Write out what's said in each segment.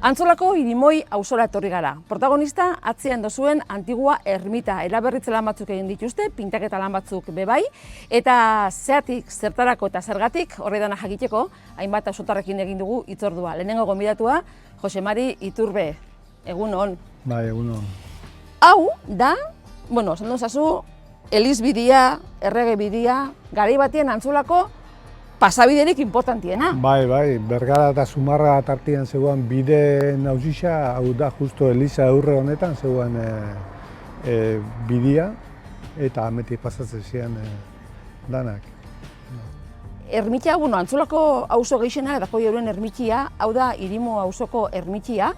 Antzolako Irimoi auzora etorri gara. Protagonista atzean dozuen Antigua ermita. Eraberritze lan batzuk egin dituzte, pintaketa lan batzuk bebai, eta zeatik, zertarako eta zergatik, horre dana jakiteko, hainbat auzotarrekin egin dugu hitzordua. Lehenengo gonbidatua, Jose Mari Iturbe. Egun on. Bai, egun on. Hau da, esan dozazu, Eliz bidia, errege bidia, garai batien Antzolako pasabiderik importantiena. Bai, Bergara eta Zumarra tartian zegoen bide nausisa, hau da, justo Eliza aurre honetan zegoen bidia, eta ametik pasatzen ziren danak. Ermitia, Antzolako auzo gehixena, edako euren ermitia, hau da Irimo auzoko ermitia,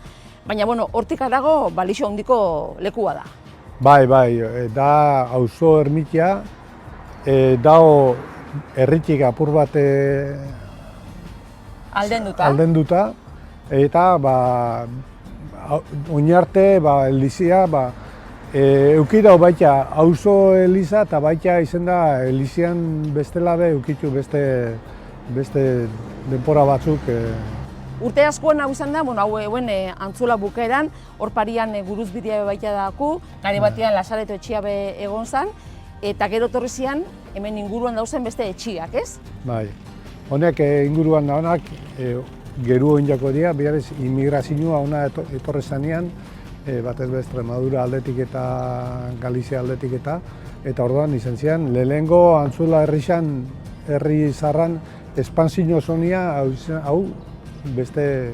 baina, hortik arago balixo handiko lekua da. Bai, da auzo ermitia, dao erritik apur bat aldenduta, eta oinarte, Elizia, eukidau baita auzo Eliza eta baita izen da Elizian bestela eukitu beste denpora batzuk. Urte askoan hau izan da, hauen Antzola bukaeran, hor parian guruz bidea baita daku, gare batean Lasareto etxia egon zan, eta gero etorri zian, hemen inguruan dauzen beste etxiak, ez? Bai, honek inguruan daunak geru oinjako dira, biharrez immigrazioa ona etorri zanean, batez be Extremadura aldetik eta Galizia aldetik eta orduan izan zian, lehenengo Antzola herri zarran espansio zonia, hau beste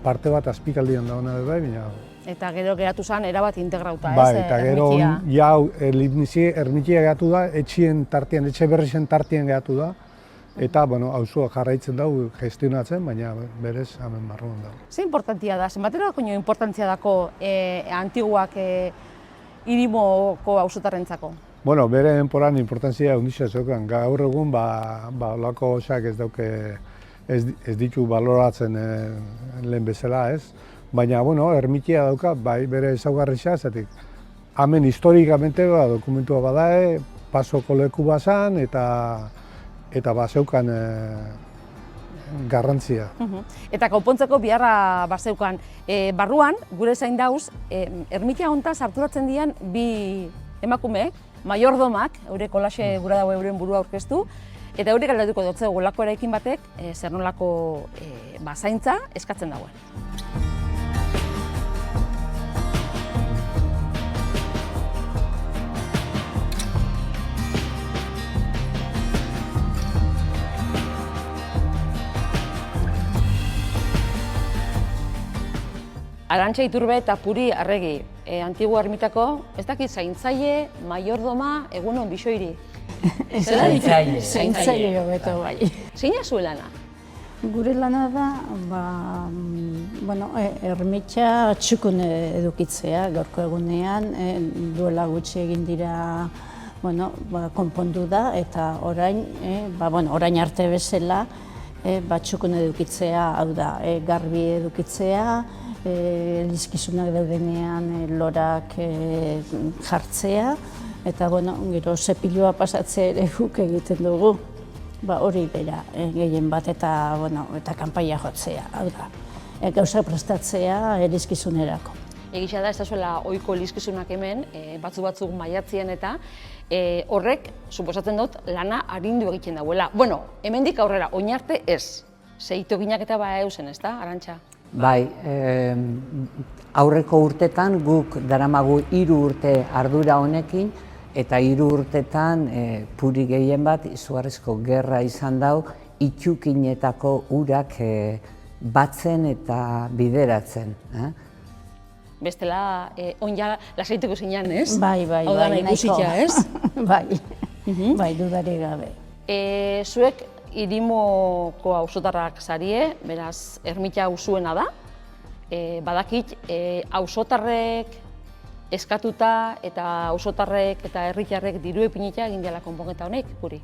parte bat azpikaldian dauna bai, baina... Eta gero geratu zen erabat integrauta, ez? Bai, eta gero ermitia geratu da, etxe berrixen tartien geratu da, eta auzoa jarraitzen dugu gestionatzen, baina berez hemen barruan dago. Ze importantzia da, zenbatera importantzia dako Antiguak Irimoko auzotarrentzako? Bere denporan importantzia handia zeukan. Gaur egun, olako osak ez ditu baloratzen lehen bezala, ez? Baina, ermitia dauka, bere ezaugarria, zetik. Hemen historikamente dokumentua badae, pasoko leku bazan eta bazeukan garrantzia. Eta konpontzeko biharra bazeukan. Barruan, gure zain dauz, ermitia hontaz harturatzen dian bi emakume, maiordomak, eure kolaxe gura dago euren burua aurkeztu, eta hori galdetuko dut golako eraikin batek, zer nolako zaintza eskatzen dagoen. Arantxa Iturbe eta Puri Arregi, Antigua ermitako, ez dakit zaintzaile, maiordoma, egunon bisoiri. Zaintzaile hobeto bai. Zeina zuen lana? Gure lana da, ermitxa txukun edukitzea gaurko egunean, duela gutxi egin dira konpondu da, eta orain arte bezala txukun edukitzea, hau da, garbi edukitzea, elizkizunak daudenean lorak jartzea, eta gero zepilua pasatzea ere guk egiten dugu. Hori bera, gehien bat eta kanpaia jotzea, hau da. Gauza prestatzea elizkizunerako. Egisa da, ez da zuela ohiko elizkizunak hemen, batzuk maiatzien eta horrek, suposatzen dut, lana arindu egiten dauela. Hemendik aurrera, oinarte ez. Zeitoginak eta eusen, ez da, Arantxa? Bai, aurreko urtetan guk daramagu 3 urte ardura honekin, eta 3 urtetan Puri gehien bat izugarrizko gerra izan dau, itxukinetako urak batzen eta bideratzen. Bestela, onja lasaituko zinean, ez? Bai, hau dana ikusita, ez? Bai, dudari gabe. Zuek Irimoko auzotarrak zarie, beraz, ermitia auzuena da. Badakit, auzotarrek eskatuta eta auzotarrek eta herritarrek diru ipinita egin dela konponketa honek, Puri?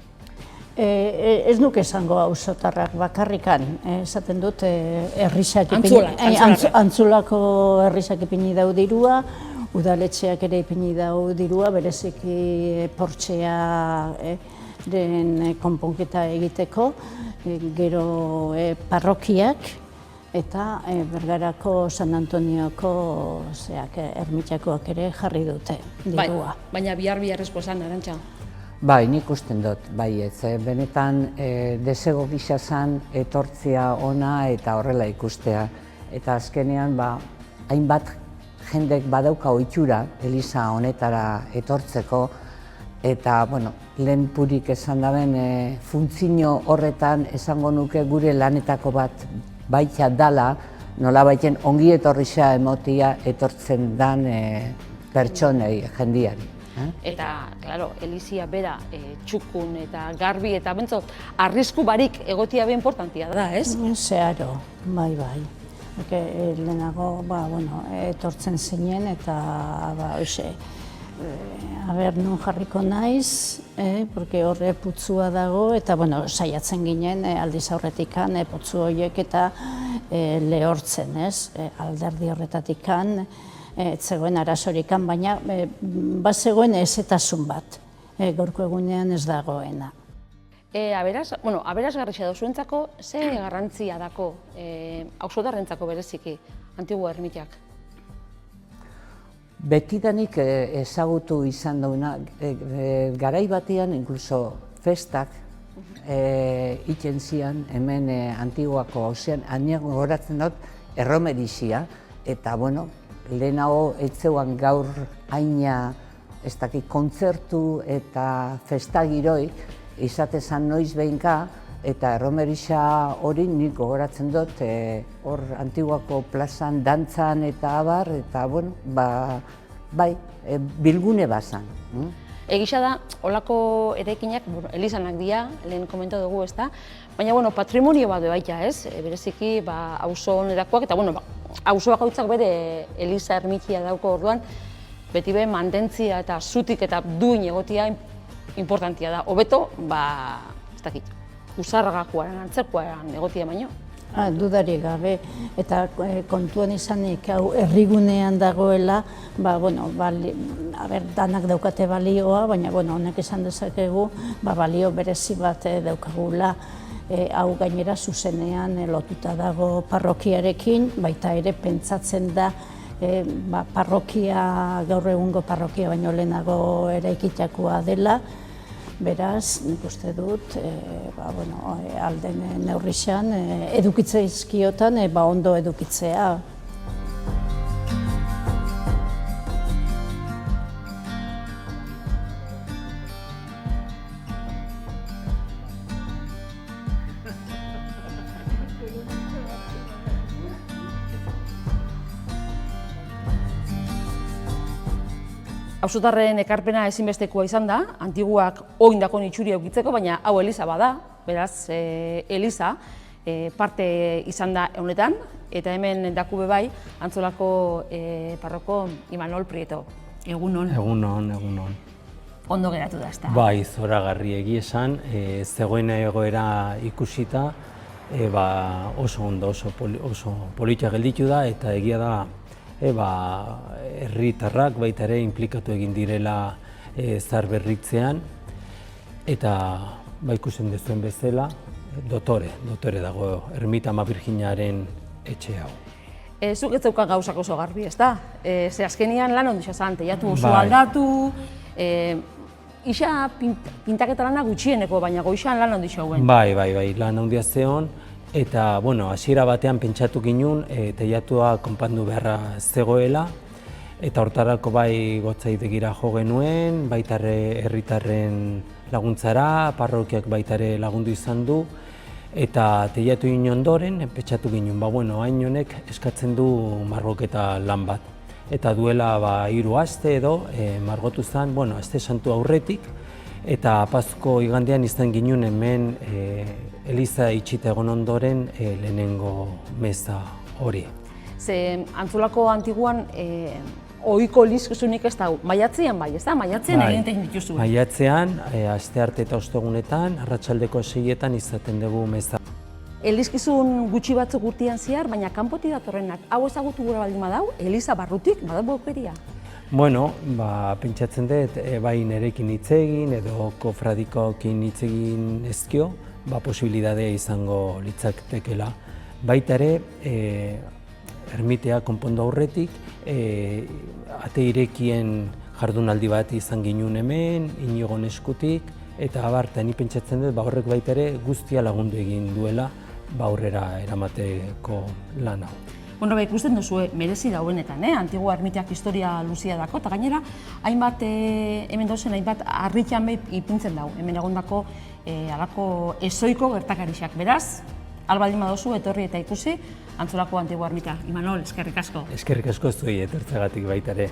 Ez nuke esango auzotarrak bakarrikan, esaten dut Antzolako herrisak ipini dau dirua, udaletxeak ere ipini dau dirua, bereziki portxea den konponketa egiteko, gero parrokiak, eta Bergarako San Antonioko ermitxakoak ere jarri dute dirua. Baina bihar-biharrezko esan, Arantxa? Bai, nik usten dut, bai ez. Benetan desego gisa zan etortzea ona eta horrela ikustea. Eta azkenean, hainbat jendek badauka ohitura eliza honetara etortzeko, eta, lehen purik esan daben funtzio horretan esango nuke gure lanetako bat baita dala, nolabaiten ongi etorrixa emotia etortzen dan pertsonei, jendiari. Eta, klaro, elizia bera txukun eta garbi eta bentsot arrisku barik egotia be importantia da, ez? Zeharo, bai. Lehenago, etortzen zinen eta, nun jarriko naiz, porque horre putzua dago, eta, saiatzen ginen aldiz aurretikan putzu horiek eta lehortzen, ez? Alderdi horretatikan, zegoen arazorikan, baina bazegoen ezetasun bat, gaurko egunean ez dagoena. Aberasgarria da zuentzako, ze garrantzia dako auzotarrentzako bereziki Antigua ermitak? Betidanik ezagutu izan dauna, garai batean, inkluso festak iten zian, hemen Antiguako hauzean, aniago goratzen dut, erromerixia, eta, lehenago etzeuan gaur haina, ez dakit, kontzertu eta festagiroik, izatezan noiz behinka, eta erromerixa hori nik gogoratzen dut, hor Antiguako plazan, dantzan eta abar, eta, bilgune bazan. Egisa da, holako eraikinak, elizanak dira, lehen komenta dugu, ez da? Baina, patrimonio bat baita, ez? Bereziki, auzo honetakoak, eta, auzo bakoitzak bere eliza ermitia dauko orduan, beti be mantentzia eta zutik eta duin egotia importantia da. Hobeto, ez dakit, usarragakoaren, antzerkoaren egotia baino. Dudarik gabe, eta kontuan izanik hau herrigunean dagoela, danak daukate balioa, baina honek esan dezakegu, balio berezi bat daukagula, hau gainera zuzenean lotuta dago parrokiarekin, baita ere pentsatzen da parrokia, gaur egungo parrokia baino lehenago eraikitakoa dela, beraz, nik uste dut, alden neurrixan, edukitzaizkiotan, ondo edukitzea. Auzotarren ekarpena ezinbestekoa izan da, Antiguak oindako itxuri aukitzeko, baina hau eliza bada, beraz, eliza parte izan da honetan, eta hemen daku bai Antzolako parroko Imanol Prieto. Egunon. Egunon. Ondo geratu da, ezta? Bai, zoragarri egia esan, zegoen egoera ikusita, oso ondo, oso politia gelditu da, eta egia da, herritarrak baita ere inplikatu egin direla zaharberritzean, eta ikusten duzuen bezala, dotore dago Ermita Ama Birjinaren etxe hau. Zuk ez zeukan gauzak oso garbi, ezta? Ze azkenian lan ondo izan, teiatu oso aldatu, isa pintaketa lana gutxieneko, baina goizan lan ondo izan. Bai, lan ondia zeon, eta, hasiera batean pentsatu ginen, teiatua konpandu beharra zegoela, eta hortarako bai gotzaitegira jo genuen, baita herritarren laguntzara, parrokiak baita ere lagundu izan du, eta teiatu ginen ondoren, pentsatu ginen, hain honek eskatzen du margoketa lan bat. Eta duela 3 aste edo, margotu zen, aste santu aurretik, eta Pasko igandean izan ginen hemen eliza itxita egon ondoren lehenengo meza hori. Ze Antzolako Antiguan ohiko elizkizunik ez da, maiatzean bai, ez da? Maiatzean egiten dituzu. Maiatzean, astearte eta ostegunetan, arratsaldeko 6etan izaten dugu meza. Elizkizun gutxi batzuk urtean zehar, baina kanpotik datorrenak, hau ezagutu gura baldin badau, eliza barrutik, badago aukeria? Pentsatzen dut, bai nerekin hitz egin edo kofradikoekin hitz egin ezkio, posibilitatea izango litzatekela. baita ere, ermitea konpondu aurretik, ate irekien jardunaldi bat izan ginuen hemen, Inigon eskutik, eta abar, eta ni pentsatzen dut, horrek baita ere guztia lagundu egin duela, aurrera eramateko lan hau. Bueno, ikusten duzue, merezi dauenetan, Antigua ermiteak historia luzia dako, eta gainera, hainbat, hemen dauzen, hainbat harritxan behit ipintzen dau, hemen egondako alako ezoiko gertakarixak. Beraz, albaldin badozu, etorri eta ikusi, Antzolako Antigua ermita. Imanol, eskerrik asko. Eskerrik asko zuei etortzegatik baita ere.